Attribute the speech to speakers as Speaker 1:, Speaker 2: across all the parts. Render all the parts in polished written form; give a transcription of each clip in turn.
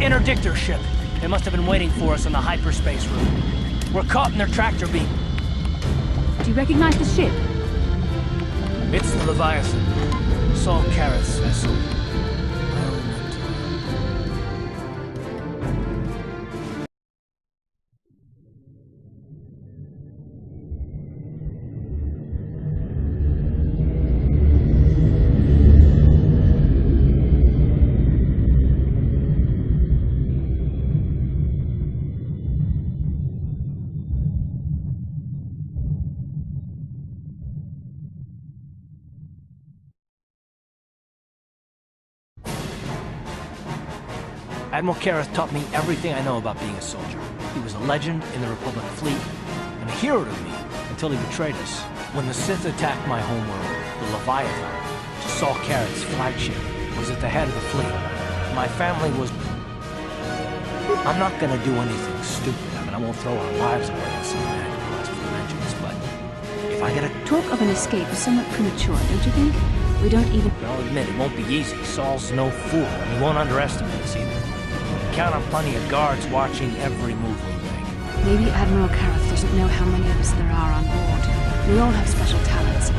Speaker 1: interdictor ship. They must have been waiting for us on the hyperspace route. We're caught in their tractor beam.
Speaker 2: Do you recognize the ship?
Speaker 1: It's the Levianth. Saul Carroth's vessel. Admiral Carroth taught me everything I know about being a soldier. He was a legend in the Republic fleet, and a hero to me until he betrayed us. When the Sith attacked my homeworld, the Levianth, Saul Carroth's flagship, was at the head of the fleet. My family was... I'm not gonna do anything stupid. I mean, I won't throw our lives away in some mad quest for vengeance, but if I get a...
Speaker 2: Talk of an escape is somewhat premature, don't you think? We don't even...
Speaker 1: I'll admit, it won't be easy. Saul's no fool, and he won't underestimate us either. Count on plenty of guards watching every move we make.
Speaker 2: Maybe Admiral Carroth doesn't know how many of us there are on board. We all have special talents.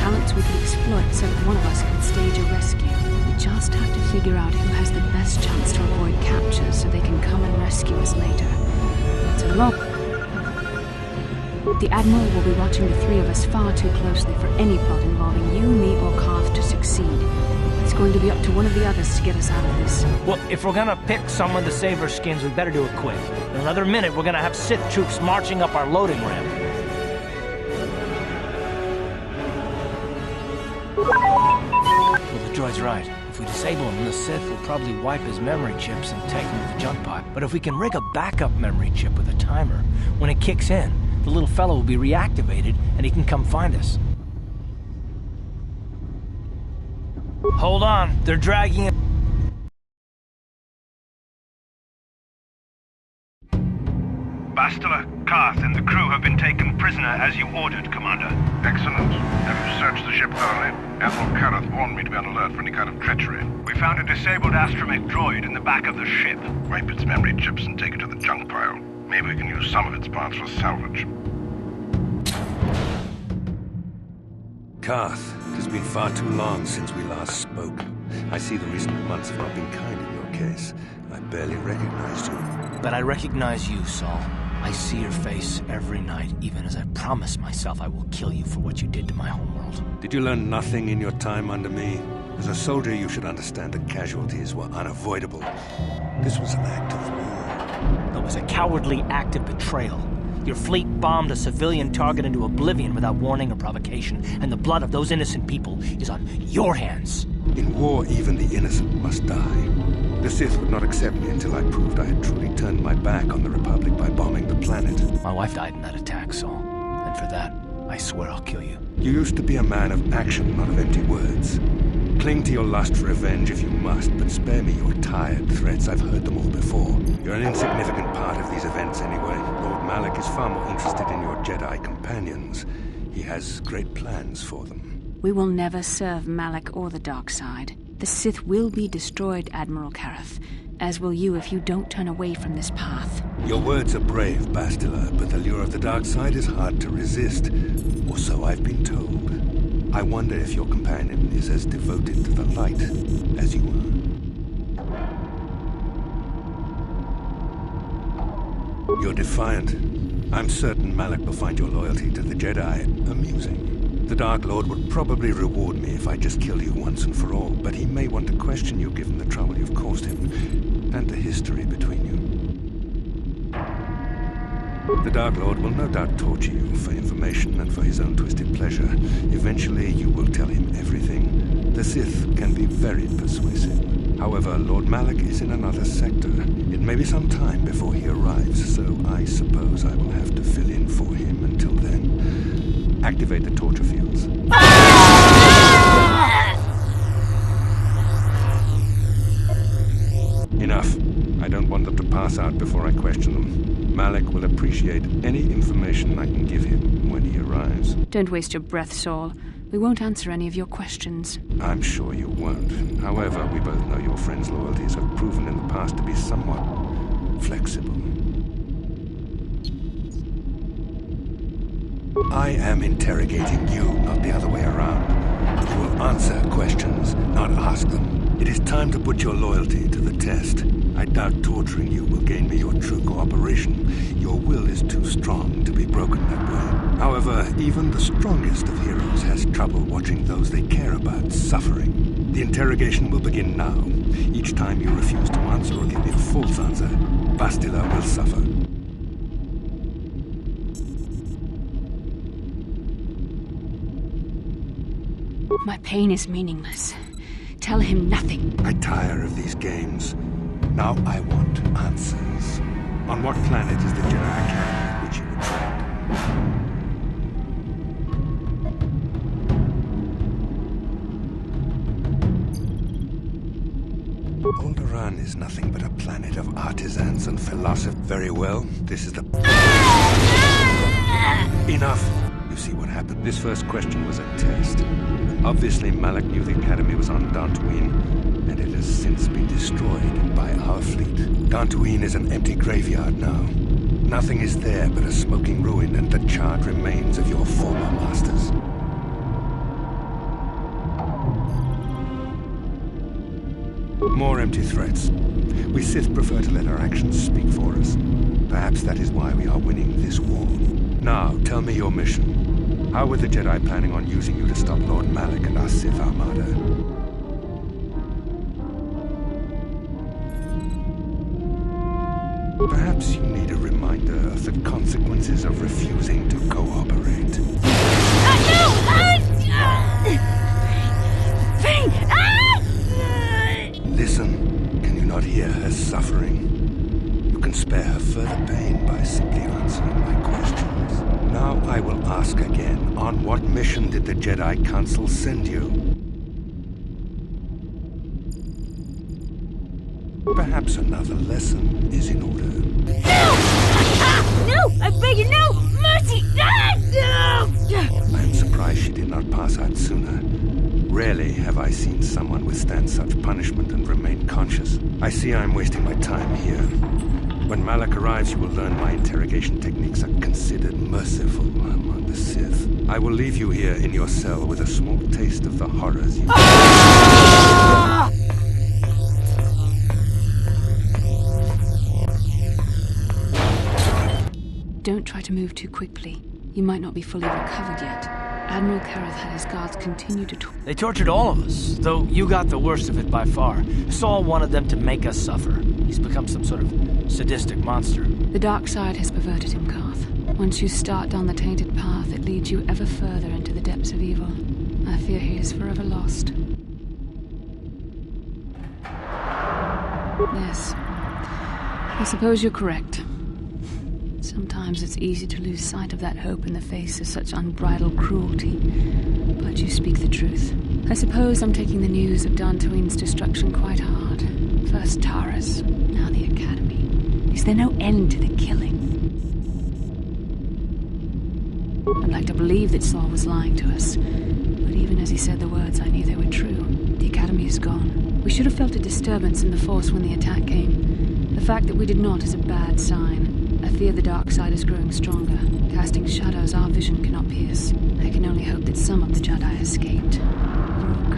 Speaker 2: Talents we could exploit so that one of us could stage a rescue. We just have to figure out who has the best chance to avoid capture so they can come and rescue us later. It's a long... The Admiral will be watching the three of us far too closely for any plot involving you, me, or Carth to succeed. It's going to be up to one of the others to get us out of this.
Speaker 1: Well, if we're gonna pick someone to save our skins, we better do it quick. In another minute, we're gonna have Sith troops marching up our loading ramp. Well, the droid's right. If we disable him, the Sith will probably wipe his memory chips and take him to the junk pile. But if we can rig a backup memory chip with a timer, when it kicks in, the little fellow will be reactivated and he can come find us. Hold on, they're dragging him.
Speaker 3: Bastila, Carth, and the crew have been taken prisoner as you ordered, Commander.
Speaker 4: Excellent. Have you searched the ship thoroughly? Admiral Carroth warned me to be on alert for any kind of treachery.
Speaker 3: We found a disabled astromech droid in the back of the ship.
Speaker 4: Wipe its memory chips and take it to the junk pile. Maybe we can use some of its parts for salvage.
Speaker 5: Carth, it has been far too long since we last spoke. I see the recent months have not been kind in your case. I barely recognized you.
Speaker 1: But I recognize you, Saul. I see your face every night, even as I promise myself I will kill you for what you did to my homeworld.
Speaker 5: Did you learn nothing in your time under me? As a soldier, you should understand that casualties were unavoidable. This was an act of war.
Speaker 1: It was a cowardly act of betrayal. Your fleet bombed a civilian target into oblivion without warning or provocation, and the blood of those innocent people is on your hands.
Speaker 5: In war, even the innocent must die. The Sith would not accept me until I proved I had truly turned my back on the Republic by bombing the planet.
Speaker 1: My wife died in that attack, Saul. And for that, I swear I'll kill you.
Speaker 5: You used to be a man of action, not of empty words. Cling to your lust for revenge if you must, but spare me your tired threats. I've heard them all before. You're an insignificant part of these events anyway. Lord Malak is far more interested in your Jedi companions. He has great plans for them.
Speaker 2: We will never serve Malak or the dark side. The Sith will be destroyed, Admiral Carroth, as will you if you don't turn away from this path.
Speaker 5: Your words are brave, Bastila, but the lure of the dark side is hard to resist. Or so I've been told. I wonder if your companion is as devoted to the light as you are. You're defiant. I'm certain Malak will find your loyalty to the Jedi amusing. The Dark Lord would probably reward me if I just kill you once and for all, but he may want to question you given the trouble you've caused him, and the history between you. The Dark Lord will no doubt torture you for information and for his own twisted pleasure. Eventually, you will tell him everything. The Sith can be very persuasive. However, Lord Malak is in another sector. It may be some time before he arrives, so I suppose I will have to fill in for him until then. Activate the torture fields. Enough. I don't want them to pass out before I question them. Malak will appreciate any information I can give him when he arrives.
Speaker 2: Don't waste your breath, Saul. We won't answer any of your questions.
Speaker 5: I'm sure you won't. However, we both know your friends' loyalties have proven in the past to be somewhat flexible. I am interrogating you, not the other way around. You will answer questions, not ask them. It is time to put your loyalty to the test. I doubt torturing you will gain me your true cooperation. Your will is too strong to be broken that way. However, even the strongest of heroes has trouble watching those they care about suffering. The interrogation will begin now. Each time you refuse to answer or give me a false answer, Bastila will suffer.
Speaker 2: My pain is meaningless. Tell him nothing.
Speaker 5: I tire of these games. Now I want answers. On what planet is the Jedi Academy which you were trained? Alderaan is nothing but a planet of artisans and philosophers. Very well, this is the... Enough! You see what happened? This first question was a test. Obviously, Malak knew the Academy was on Dantooine, and it has since been destroyed by our fleet. Dantooine is an empty graveyard now. Nothing is there but a smoking ruin and the charred remains of your former masters. More empty threats. We Sith prefer to let our actions speak for us. Perhaps that is why we are winning this war. Now, tell me your mission. How were the Jedi planning on using you to stop Lord Malak and our Sith Armada? Perhaps you need a reminder of the consequences of refusing to cooperate. Listen, can you not hear her suffering? You can spare her further pain by simply answering my questions. Now I will ask again, on what mission did the Jedi Council send you? Perhaps another lesson is in order.
Speaker 6: No! No! I beg you, no! Mercy! No!
Speaker 5: I am surprised she did not pass out sooner. Rarely have I seen someone withstand such punishment and remain conscious. I see I am wasting my time here. When Malak arrives, you will learn my interrogation techniques are considered merciful among the Sith. I will leave you here in your cell with a small taste of the horrors you...
Speaker 2: Don't try to move too quickly. You might not be fully recovered yet. Admiral Kareth had his guards continue to
Speaker 1: They tortured all of us, though you got the worst of it by far. Saul wanted them to make us suffer. He's become some sort of sadistic monster.
Speaker 2: The dark side has perverted him, Karth. Once you start down the tainted path, it leads you ever further into the depths of evil. I fear he is forever lost. Yes. I suppose you're correct. Sometimes it's easy to lose sight of that hope in the face of such unbridled cruelty. But you speak the truth. I suppose I'm taking the news of Dantooine's destruction quite hard. First Taras, now the Academy. Is there no end to the killing? I'd like to believe that Saul was lying to us. But even as he said the words, I knew they were true. The Academy is gone. We should have felt a disturbance in the Force when the attack came. The fact that we did not is a bad sign. I fear the dark side is growing stronger, casting shadows our vision cannot pierce. I can only hope that some of the Jedi escaped. Rook,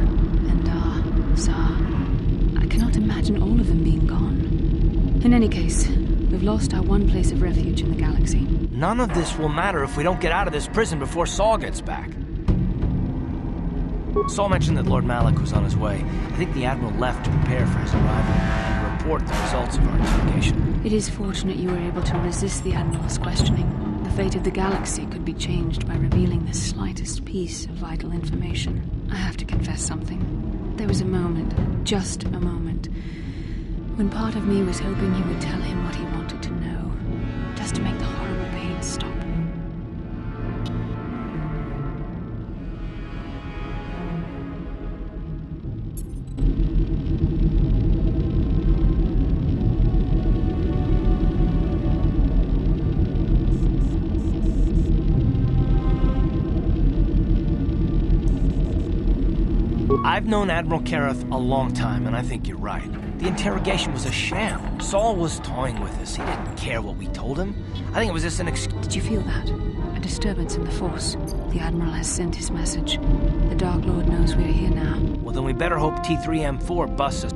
Speaker 2: Endar, Zar. I cannot imagine all of them being gone. In any case, we've lost our one place of refuge in the galaxy.
Speaker 1: None of this will matter if we don't get out of this prison before Saul gets back. Saul mentioned that Lord Malak was on his way. I think the Admiral left to prepare for his arrival and report the results of our interrogation.
Speaker 2: It is fortunate you were able to resist the Admiral's questioning. The fate of the galaxy could be changed by revealing the slightest piece of vital information. I have to confess something. There was a moment, just a moment, when part of me was hoping you would tell him what he wanted to know, just to make the horrible pain stop.
Speaker 1: I've known Admiral Kareth a long time, and I think you're right. The interrogation was a sham. Saul was toying with us. He didn't care what we told him. I think it was just an excuse.
Speaker 2: Did you feel that? A disturbance in the Force. The Admiral has sent his message. The Dark Lord knows we're here now.
Speaker 1: Well, then we better hope T3M4 busts us.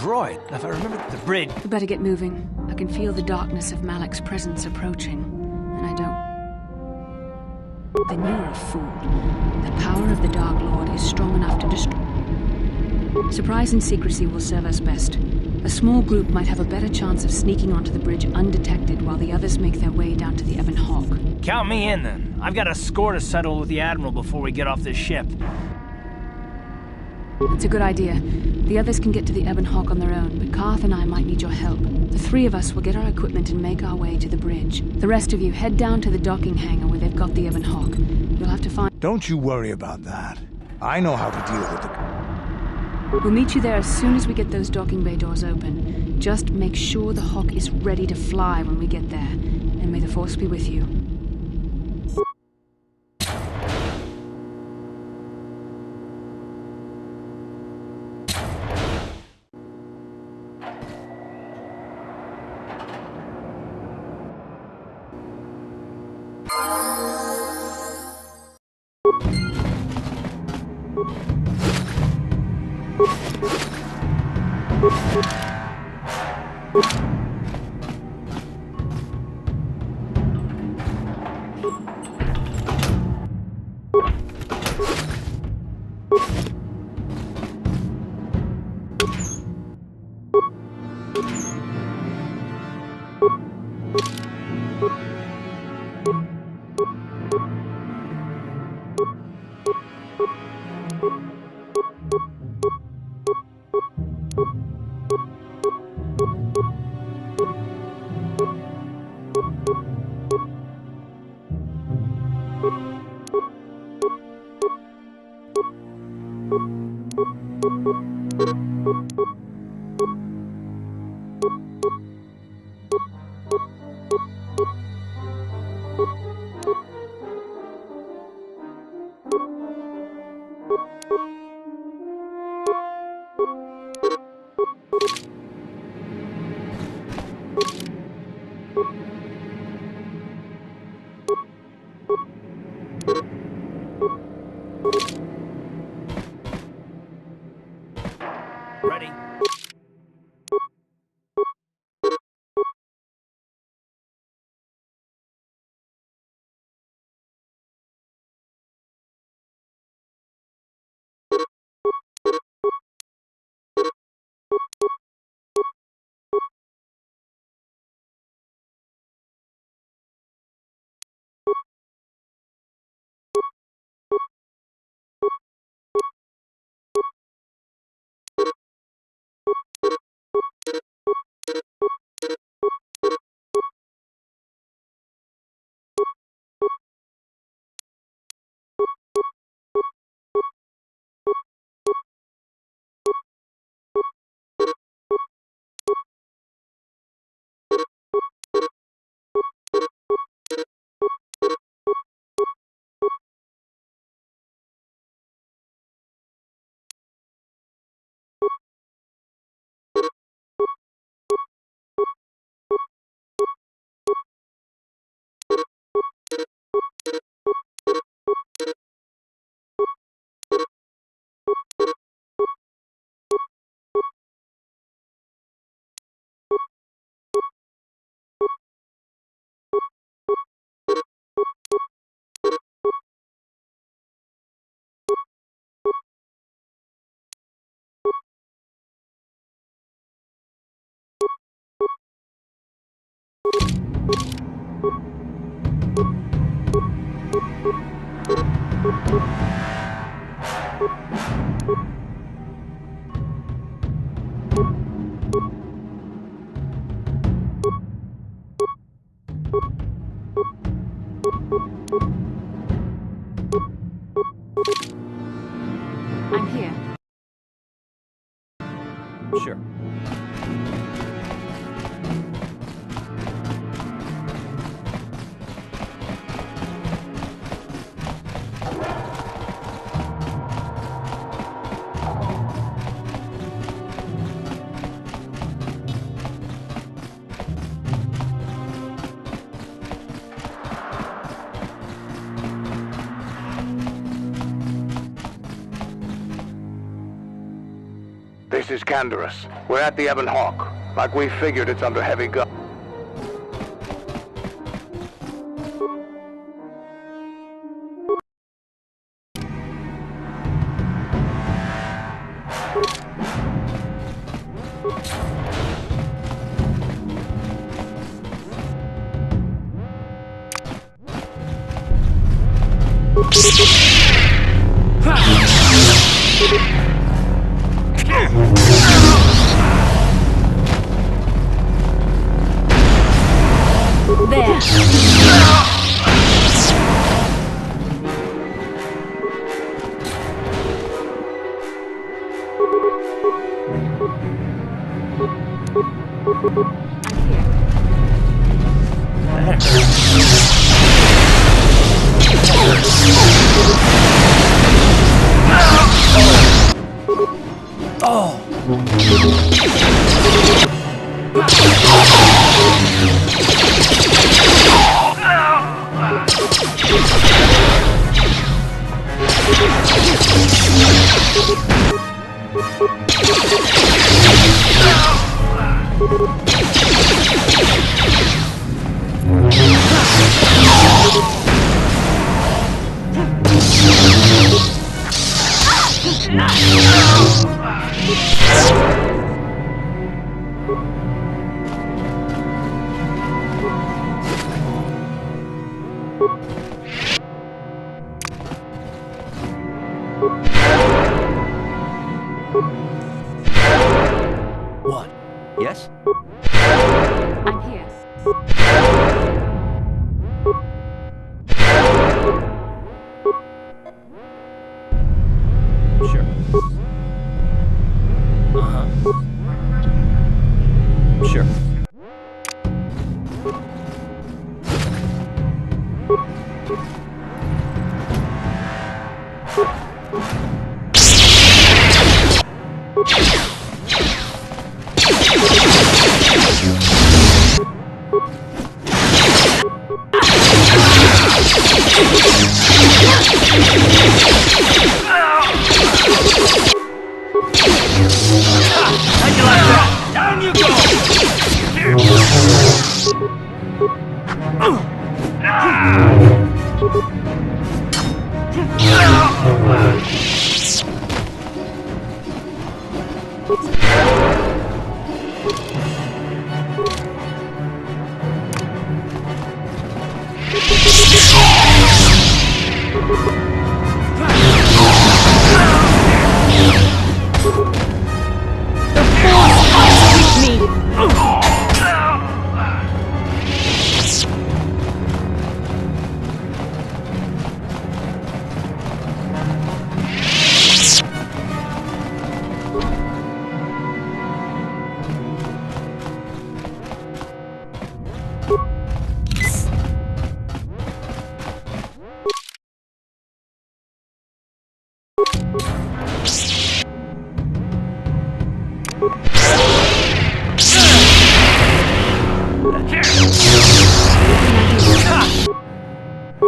Speaker 1: Droid, if I remember the bridge.
Speaker 2: We better get moving. I can feel the darkness of Malak's presence approaching, and I don't... Then you're a fool. The power of the Dark Lord is strong enough to destroy... Surprise and secrecy will serve us best. A small group might have a better chance of sneaking onto the bridge undetected while the others make their way down to the Ebon Hawk.
Speaker 1: Count me in, then. I've got a score to settle with the Admiral before we get off this ship.
Speaker 2: It's a good idea. The others can get to the Ebon Hawk on their own, but Karth and I might need your help. The three of us will get our equipment and make our way to the bridge. The rest of you head down to the docking hangar where they've got the Ebon Hawk. You'll have to find...
Speaker 7: Don't you worry about that. I know how to deal with the...
Speaker 2: We'll meet you there as soon as we get those docking bay doors open. Just make sure the Hawk is ready to fly when we get there. And may the Force be with you.
Speaker 8: This is Canderous. We're at the Ebon Hawk. Like we figured, it's under heavy gun.
Speaker 1: What? Yes?
Speaker 2: I'm here.
Speaker 1: Sure. Sure. How'd you like that? Down you go!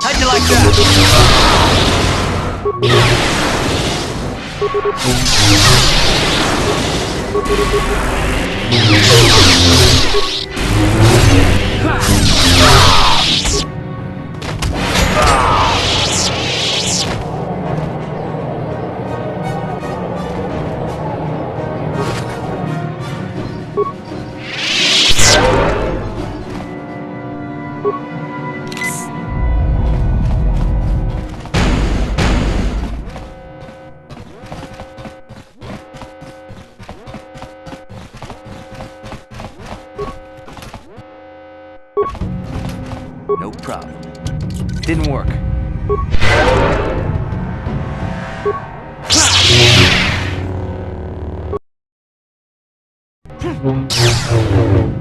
Speaker 1: How'd you like No problem. Didn't work.